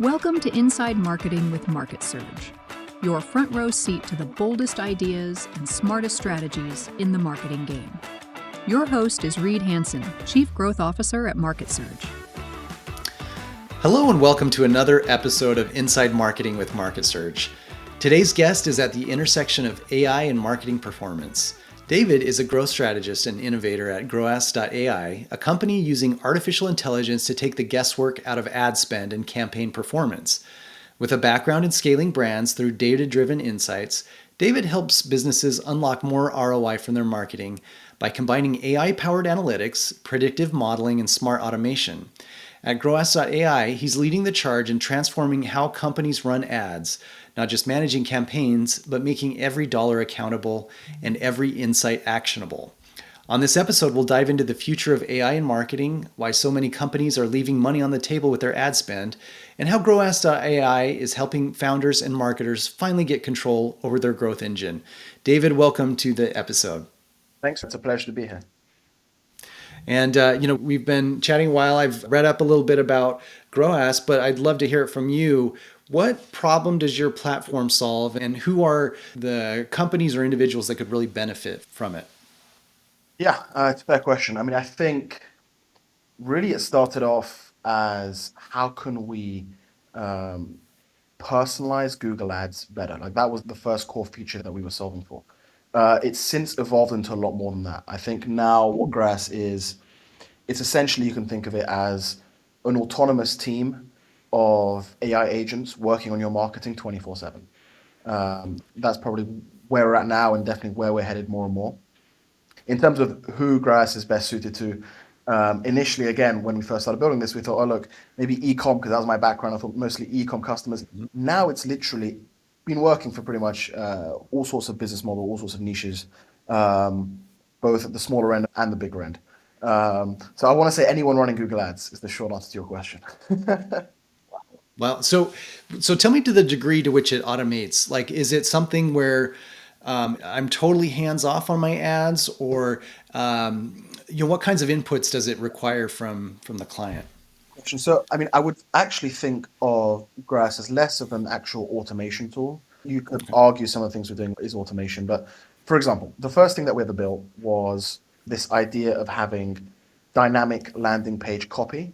Welcome to Inside Marketing with Market Surge, your front row seat to the boldest ideas and smartest strategies in the marketing game. Your host is Reed Hansen, Chief Growth Officer at Market Surge. Hello and welcome to another episode of Inside Marketing with Market Surge. Today's guest is at the intersection of AI and marketing performance. David is a growth strategist and innovator at Groas.ai, a company using artificial intelligence to take the guesswork out of ad spend and campaign performance. With a background in scaling brands through data-driven insights, David helps businesses unlock more ROI from their marketing by combining AI-powered analytics, predictive modeling, and smart automation. At Groas.ai, he's leading the charge in transforming how companies run ads, not just managing campaigns, but making every dollar accountable and every insight actionable. On this episode, we'll dive into the future of AI in marketing, why so many companies are leaving money on the table with their ad spend, and how Groas.ai is helping founders and marketers finally get control over their growth engine. David, welcome to the episode. Thanks. It's a pleasure to be here. And, we've been chatting a while. I've read up a little bit about Groas, but I'd love to hear it from you. What problem does your platform solve, and who are the companies or individuals that could really benefit from it? Yeah, it's a fair question. I think really it started off as how can we personalize Google Ads better? Like that was the first core feature that we were solving for. It's since evolved into a lot more than that. I think now what Groas is, it's essentially, you can think of it as an autonomous team of AI agents working on your marketing 24/7. That's probably where we're at now and definitely where we're headed more and more. In terms of who Groas is best suited to, initially, again, when we first started building this, we thought, oh, look, maybe e-com, because that was my background. I thought mostly e-com customers. Now it's literally been working for pretty much all sorts of business model, all sorts of niches, both at the smaller end and the bigger end. So I want to say anyone running Google Ads is the short answer to your question. Well, so tell me to the degree to which it automates. Like, is it something where I'm totally hands off on my ads, or what kinds of inputs does it require from the client? So, I would actually think of Groas as less of an actual automation tool. You could argue some of the things we're doing is automation, but for example, the first thing that we ever built was this idea of having dynamic landing page copy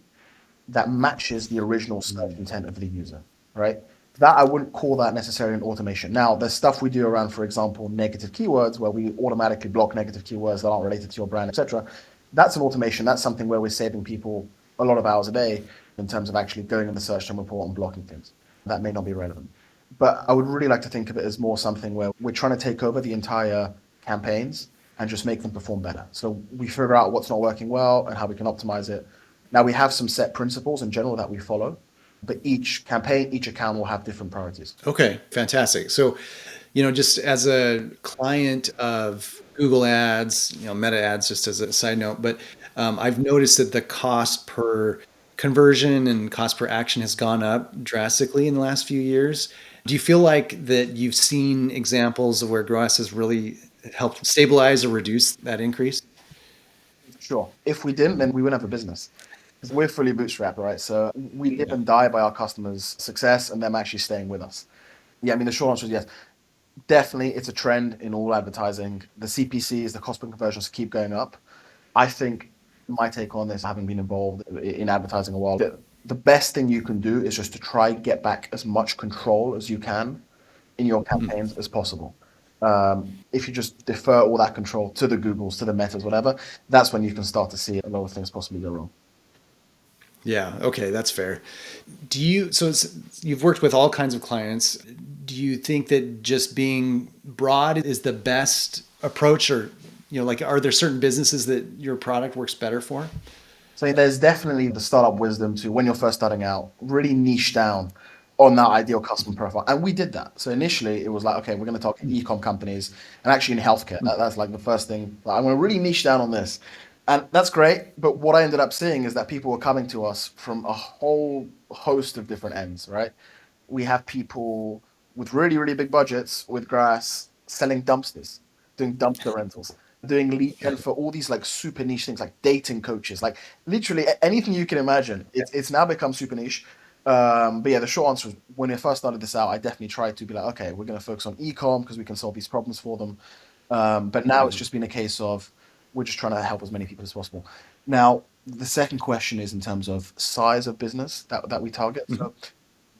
that matches the original search intent of the user, right? That I wouldn't call that necessarily an automation. Now, there's stuff we do around, for example, negative keywords, where we automatically block negative keywords that aren't related to your brand, etc. That's an automation. That's something where we're saving people a lot of hours a day in terms of actually going in the search term report and blocking things. That may not be relevant. But I would really like to think of it as more something where we're trying to take over the entire campaigns and just make them perform better. So we figure out what's not working well and how we can optimize it. Now, we have some set principles in general that we follow, but each campaign, each account will have different priorities. Okay, fantastic. So, just as a client of Google Ads, Meta Ads, just as a side note, but I've noticed that the cost per conversion and cost per action has gone up drastically in the last few years. Do you feel like that you've seen examples of where Groas has really helped stabilize or reduce that increase? Sure. If we didn't, then we wouldn't have a business. We're fully bootstrapped, right? So we live and die by our customers' success and them actually staying with us. Yeah, the short answer is yes. Definitely, it's a trend in all advertising. The CPCs, the cost per conversions keep going up. I think my take on this, having been involved in advertising a while, the best thing you can do is just to try get back as much control as you can in your campaigns as possible. If you just defer all that control to the Googles, to the Metas, whatever, that's when you can start to see a lot of things possibly go wrong. Yeah. Okay. That's fair. You've worked with all kinds of clients. Do you think that just being broad is the best approach, or, are there certain businesses that your product works better for? So there's definitely the startup wisdom to, when you're first starting out, really niche down on that ideal customer profile. And we did that. So initially it was like, okay, we're going to talk e-com companies, and actually in healthcare, that's like the first thing. I'm going to really niche down on this. And that's great, but what I ended up seeing is that people were coming to us from a whole host of different ends, right? We have people with really, really big budgets with Groas selling dumpsters, doing dumpster rentals, doing lead gen for all these like super niche things like dating coaches, like literally anything you can imagine. It's now become super niche. But yeah, the short answer is when I first started this out, I definitely tried to be like, okay, we're going to focus on e-com because we can solve these problems for them. But now it's Mhm. just been a case of we're just trying to help as many people as possible. Now, the second question is in terms of size of business that we target. Mhm. So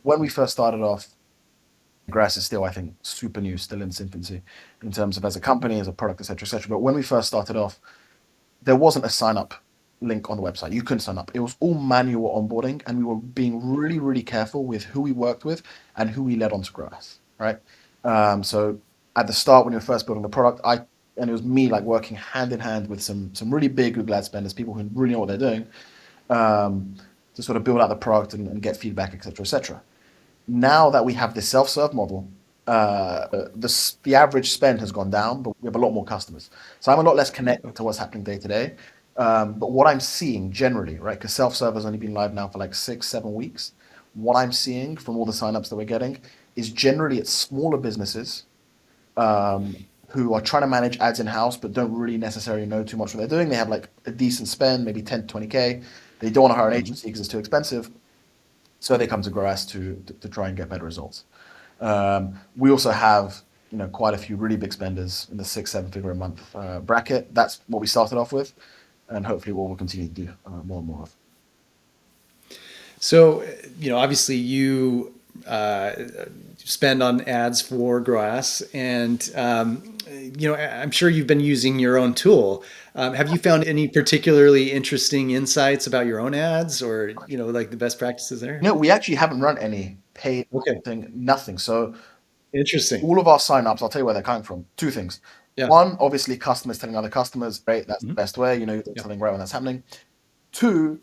when we first started off, Grass is still, I think, super new, still in its infancy in terms of as a company, as a product, etc., etc. But when we first started off, there wasn't a sign up link on the website. You couldn't sign up. It was all manual onboarding, and we were being really, really careful with who we worked with and who we led onto Grass. Right. So at the start, when we were first building the product, and it was me like working hand in hand with some really big Google Ad spenders, people who really know what they're doing, um, to sort of build out the product and get feedback, etc., etc. Now that we have this self-serve model, the average spend has gone down, but we have a lot more customers. So I'm a lot less connected to what's happening day to day. But what I'm seeing generally, right, because self-serve has only been live now for like 6, 7 weeks. What I'm seeing from all the signups that we're getting is generally it's smaller businesses who are trying to manage ads in house, but don't really necessarily know too much what they're doing. They have like a decent spend, maybe 10 to 20K. They don't want to hire an Mhm. agency because it's too expensive. So they come to Groas to try and get better results. We also have quite a few really big spenders in the 6, 7 figure a month bracket. That's what we started off with, and hopefully what we'll continue to do more and more of. So, obviously you uh, spend on ads for Grass, and I'm sure you've been using your own tool. Have you found any particularly interesting insights about your own ads, or like the best practices there? We actually haven't run any paid Okay, thing, nothing. So interesting. all of our signups, I'll tell you where they're coming from. Two things. Yeah. One, obviously, customers telling other customers, great, that's the Mhm. best way. You're doing Yeah. something right when that's happening. Two,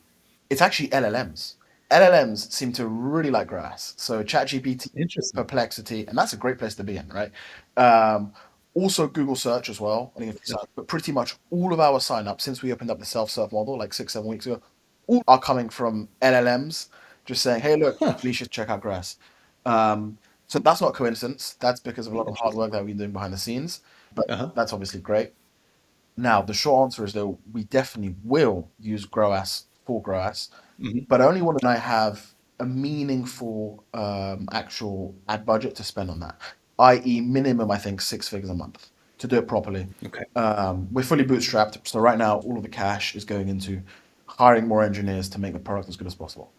it's actually LLMs. LLMs seem to really like Grass. So ChatGPT, Interesting. Perplexity, and that's a great place to be in, right? Um, Also Google search as well. I think if you Yeah. sign up, but pretty much all of our signups since we opened up the self-serve model like 6, 7 weeks ago, all are coming from LLMs, just saying, "Hey, look, Huh. you should check out Grass." So that's not coincidence. That's because of a lot of hard Interesting. work that we've been doing behind the scenes. But Uh-huh. that's obviously great. Now, the short answer is though we definitely will use Groas for Groas, Hmm. but only when I have a meaningful actual ad budget to spend on that, i.e., minimum I think 6 figures a month to do it properly. Okay. We're fully bootstrapped, so right now all of the cash is going into hiring more engineers to make the product as good as possible.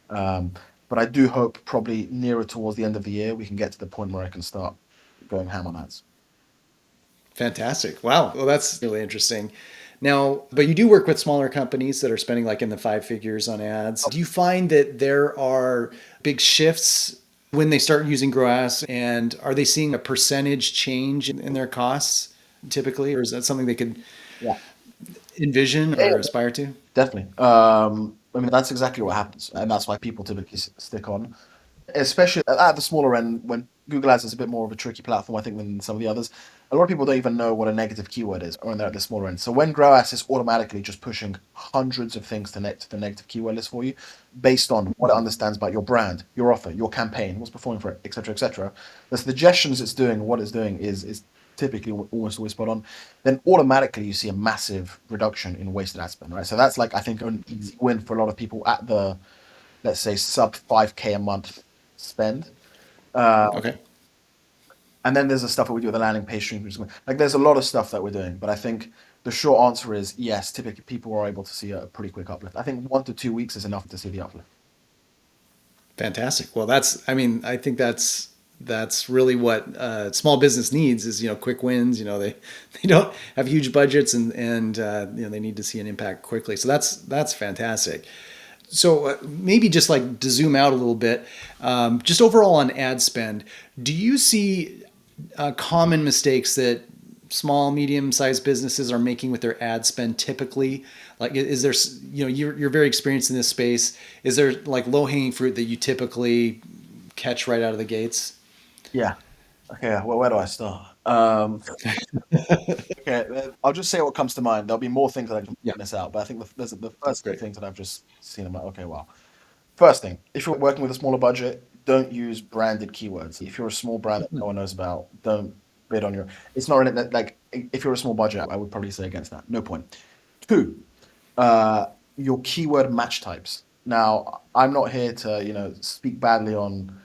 Um, but I do hope probably nearer towards the end of the year we can get to the point where I can start going ham on ads. Fantastic. Wow. Well, that's really interesting. Now, but you do work with smaller companies that are spending like in the five figures on ads. Do you find that there are big shifts when they start using Groas, and are they seeing a percentage change in their costs typically, or is that something they could Yeah. envision Yeah, or aspire to? definitely. I mean, that's exactly what happens, and that's why people typically stick on, especially at the smaller end when Google Ads is a bit more of a tricky platform, I think, than some of the others. A lot of people don't even know what a negative keyword is when they're at the smaller end. So when Grow Ads is automatically just pushing hundreds of things to the negative keyword list for you, based on what it understands about your brand, your offer, your campaign, what's performing for it, etc., etc. The suggestions it's doing, what it's doing is typically almost always spot on. Then automatically you see a massive reduction in wasted ad spend, right? So that's like I think an easy win for a lot of people at the, let's say, sub 5K a month spend. Okay. And then there's the stuff that we do with the landing page streams. Like there's a lot of stuff that we're doing, but I think the short answer is yes. Typically, people are able to see a pretty quick uplift. I think 1 to 2 weeks is enough to see the uplift. Fantastic. Well, I think that's really what small business needs is, quick wins. They don't have huge budgets, and they need to see an impact quickly. So that's fantastic. So maybe just like to zoom out a little bit, just overall on ad spend, do you see common mistakes that small, medium-sized businesses are making with their ad spend typically? Like, is there, you're very experienced in this space. Is there like low-hanging fruit that you typically catch right out of the gates? Yeah. Okay. Well, where do I start? Okay. I'll just say what comes to mind. There'll be more things that I can Yeah, miss out, but I think there's the that's first few great. things that I've just seen. I'm like, okay, wow. First thing, if you're working with a smaller budget, don't use branded keywords. If you're a small brand that no one knows about, don't bid on your. It's not really like if you're a small budget, I would probably say against that. No point. Two, uh, your keyword match types. Now, I'm not here to, speak badly on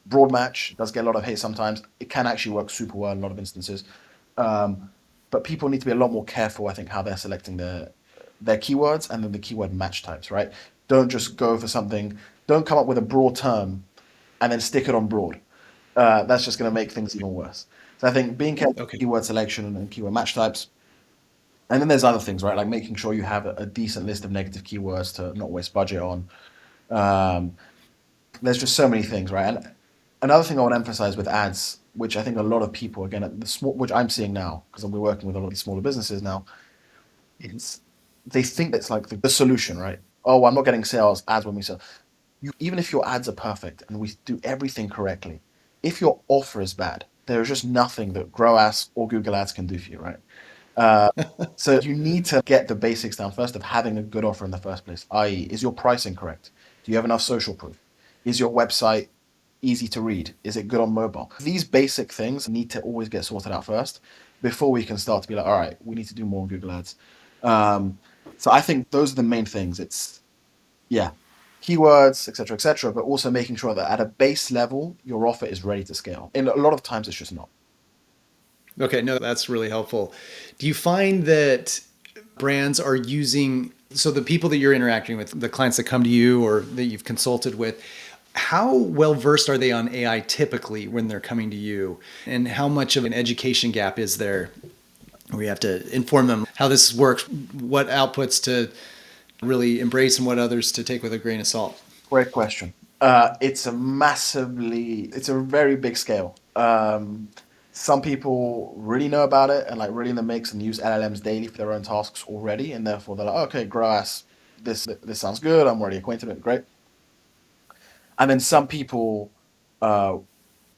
Broadmatch. It does get a lot of hate sometimes. It can actually work super well in a lot of instances. Um, but people need to be a lot more careful, I think, how they're selecting their keywords and then the keyword match types, right? Don't just go for something, don't come up with a broad term and then stick it on broad. That's just going to make things even worse. So I think being careful with Okay. keyword selection and keyword match types. And then there's other things, right? Like making sure you have a decent list of negative keywords to not waste budget on. Um, there's just so many things, right? And another thing I want to emphasize with ads, which I think a lot of people, again, at the small, which I'm seeing now, because we're working with a lot of these smaller businesses now, it's they think it's like the solution, right? Oh, I'm not getting sales ads when we sell. Even if your ads are perfect and we do everything correctly, if your offer is bad, there is just nothing that Groas or Google Ads can do for you, right? So you need to get the basics down first of having a good offer in the first place, i.e., is your pricing correct? Do you have enough social proof? Is your website easy to read? Is it good on mobile? These basic things need to always get sorted out first before we can start to be like, all right, we need to do more on Google Ads. Um, so I think those are the main things. It's, yeah, keywords, etc., etc., but also making sure that at a base level, your offer is ready to scale. And a lot of times it's just not. Okay, no, that's really helpful. Do you find that brands are using, so the people that you're interacting with, the clients that come to you or that you've consulted with, how well versed are they on AI typically when they're coming to you? And how much of an education gap is there? We have to inform them how this works, what outputs to really embrace and what others to take with a grain of salt. Great question. It's a very big scale. Some people really know about it and like really in the mix and use LLMs daily for their own tasks already, and therefore they're like, okay, Grass, this sounds good. I'm already acquainted with it. Great. And then some people, uh,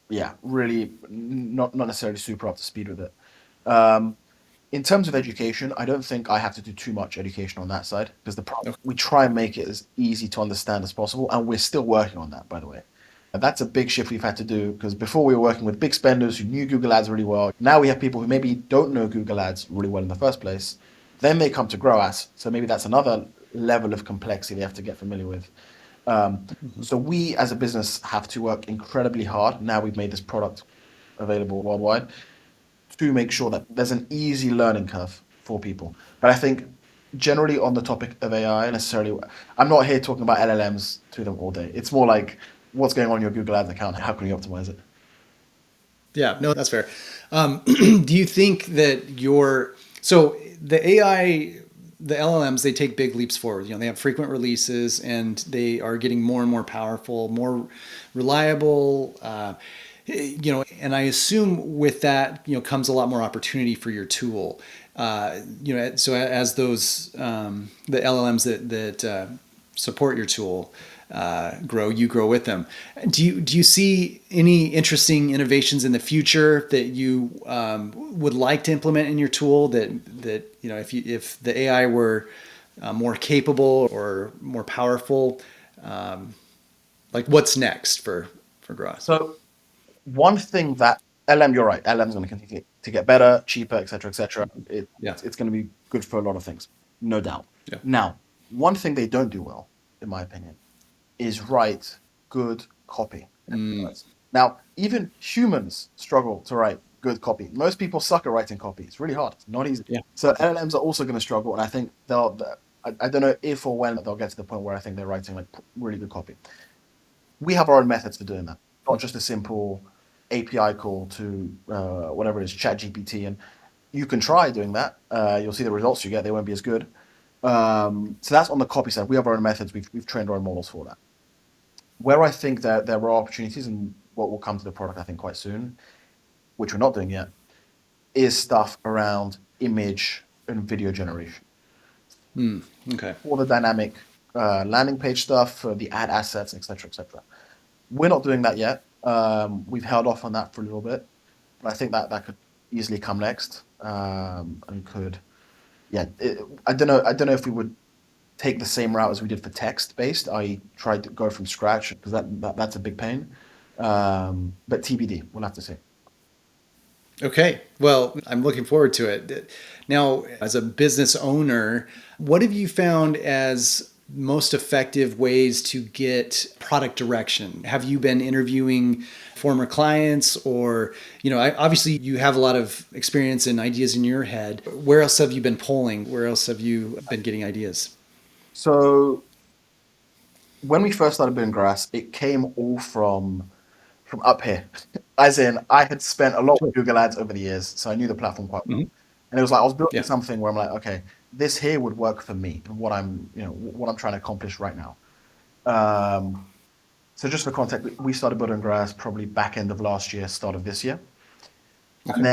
yeah, really not necessarily super up to speed with it. Um, in terms of education, I don't think I have to do too much education on that side because we try and make it as easy to understand as possible, and we're still working on that, by the way. And that's a big shift we've had to do because before we were working with big spenders who knew Google Ads really well. Now we have people who maybe don't know Google Ads really well in the first place. Then they come to grow us, so maybe that's another level of complexity they have to get familiar with. So we as a business have to work incredibly hard. Now we've made this product available worldwide to make sure that there's an easy learning curve for people. But I think generally on the topic of AI, necessarily, I'm not here talking about LLMs to them all day. It's more like what's going on in your Google Ads account. How can you optimize it? Yeah, no, that's fair. Do you think that so the AI, the LLMs, they take big leaps forward. They have frequent releases and they are getting more and more powerful, more reliable. And I assume with that, comes a lot more opportunity for your tool. So as those the LLMs that support your tool grow, you grow with them. Do you see any interesting innovations in the future that you would like to implement in your tool that if the AI were more capable or more powerful, like what's next for Gross? So one thing that LM, you're right, LM is going to continue to get better, cheaper, etc., etc. Yeah. It's going to be good for a lot of things, no doubt. Yeah. Now, one thing they don't do well, in my opinion, is write good copy. Now, even humans struggle to write good copy. Most people suck at writing copy. It's really hard. It's not easy. Yeah. So LLMs are also going to struggle, and I think I don't know if or when they'll get to the point where I think they're writing like really good copy. We have our own methods for doing that, not just a simple API call to whatever it is, ChatGPT, and you can try doing that. You'll see the results you get; they won't be as good. So that's on the copy side. We have our own methods. We've trained our own models for that. Where I think that there are opportunities and what will come to the product, I think, quite soon, which we're not doing yet, is stuff around image and video generation. Okay. All the dynamic landing page stuff, the ad assets, etc., etc. We're not doing that yet. We've held off on that for a little bit, but I think that could easily come next, and could, yeah. I don't know. I don't know if we would take the same route as we did for text based. I tried to go from scratch because that's a big pain. But TBD, we'll have to see. Okay. Well, I'm looking forward to it. Now, as a business owner, what have you found as most effective ways to get product direction? Have you been interviewing former clients, or, obviously you have a lot of experience and ideas in your head. Where else have you been polling? Where else have you been getting ideas? So when we first started building Grass, it came all from up here. As in, I had spent a lot Sure. with Google Ads over the years, so I knew the platform quite well. Hmm. And it was like I was building Yeah. something where I'm like, okay, this here would work for me and what I'm trying to accomplish right now. Um, so just for context, we started building Grass probably back end of last year, start of this year, Okay. and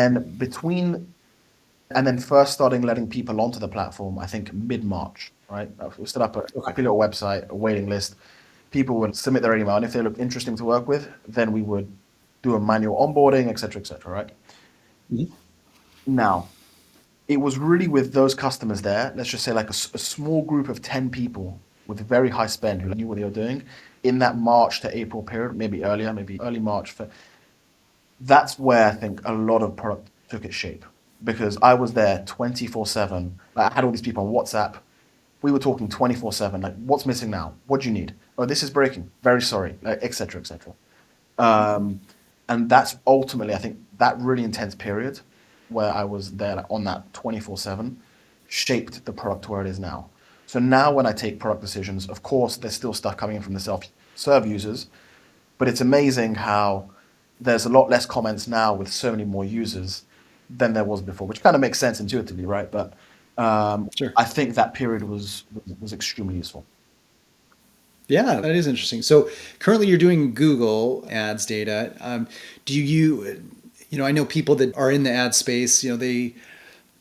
then first starting letting people onto the platform. I think mid March, right? We set up a Okay. happy little website, a waiting list. People would submit their email, and if they looked interesting to work with, then we would do a manual onboarding, et cetera, right? Mhm. Now, it was really with those customers there, let's just say like a small group of 10 people with very high spend who knew what they were doing in that March to April period, maybe earlier, maybe early March. That's where I think a lot of product took its shape because I was there 24/7. Like, I had all these people on WhatsApp. We were talking 24/7. Like, what's missing now? What do you need? Oh, this is breaking. Very sorry, like, et cetera, et cetera. Um, and that's ultimately, I think, that really intense period where I was there like, on that 24/7 shaped the product to where it is now. So now when I take product decisions, of course, there's still stuff coming in from the self-serve users, but it's amazing how there's a lot less comments now with so many more users than there was before, which kind of makes sense intuitively, right? But Sure. I think that period was extremely useful. Yeah, that is interesting. So currently you're doing Google Ads data. Do I know people that are in the ad space, they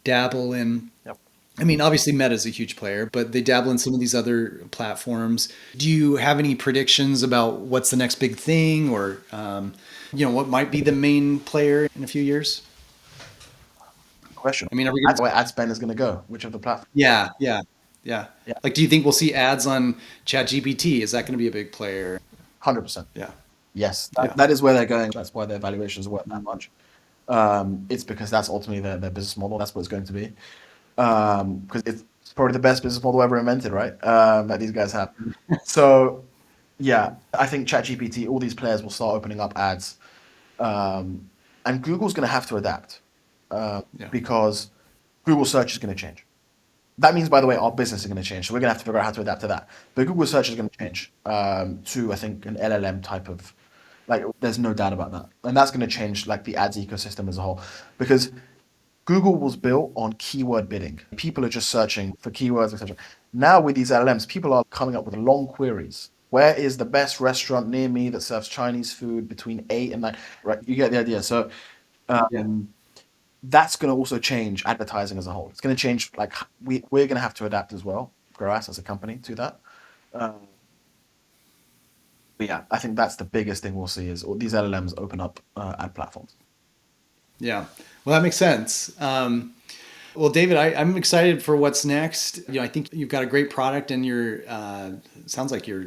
dabble in, Yep. I mean, obviously Meta is a huge player, but they dabble in some of these other platforms. Do you have any predictions about what's the next big thing, or, what might be the main player in a few years? Question. I mean, are we going That's to, where ad spend is going to go, which of the platforms? yeah, yeah, yeah. Yeah, Like, do you think we'll see ads on ChatGPT? Is that going to be a big player? 100%. Yeah. Yes, Yeah. that is where they're going. That's why their valuations are worth that much. It's because that's ultimately their business model. That's what it's going to be. Because it's probably the best business model ever invented, right? That these guys have. So, yeah, I think ChatGPT, all these players will start opening up ads. And Google's going to have to adapt Yeah. because Google search is going to change. That means, by the way, our business is going to change. So we're going to have to figure out how to adapt to that. But Google search is going to change to, I think, an LLM type of, like, there's no doubt about that. And that's going to change, like, the ads ecosystem as a whole. Because Google was built on keyword bidding. People are just searching for keywords, etc. Now with these LLMs, people are coming up with long queries. Where is the best restaurant near me that serves Chinese food between 8 and 9? Right, you get the idea. So Yeah. that's going to also change advertising as a whole. It's going to change, like, we're going to have to adapt as well, Groas as a company, to that. Um, but yeah, I think that's the biggest thing we'll see is all these LLMs open up ad platforms. Yeah. Well, that makes sense. Well, David, I'm excited for what's next. I think you've got a great product, and sounds like you're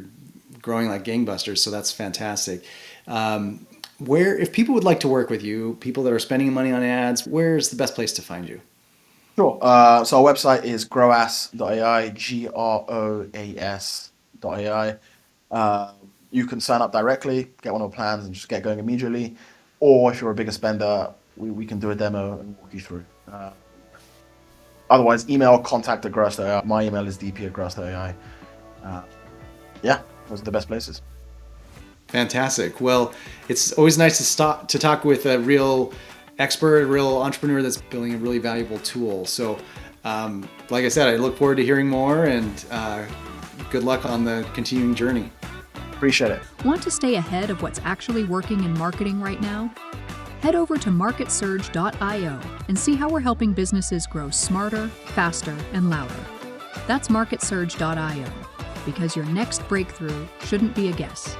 growing like gangbusters. So that's fantastic. If people would like to work with you, people that are spending money on ads, where's the best place to find you? Sure. So our website is groas.ai, GROAS.ai. You can sign up directly, get one of our plans, and just get going immediately. Or if you're a bigger spender, we can do a demo and walk you through. Otherwise, email contact@groas.ai. My email is dp@groas.ai. Yeah, those are the best places. Fantastic. Well, it's always nice to talk with a real expert, a real entrepreneur that's building a really valuable tool. So, like I said, I look forward to hearing more, and good luck on the continuing journey. Appreciate it. Want to stay ahead of what's actually working in marketing right now? Head over to marketsurge.io and see how we're helping businesses grow smarter, faster, and louder. That's marketsurge.io, because your next breakthrough shouldn't be a guess.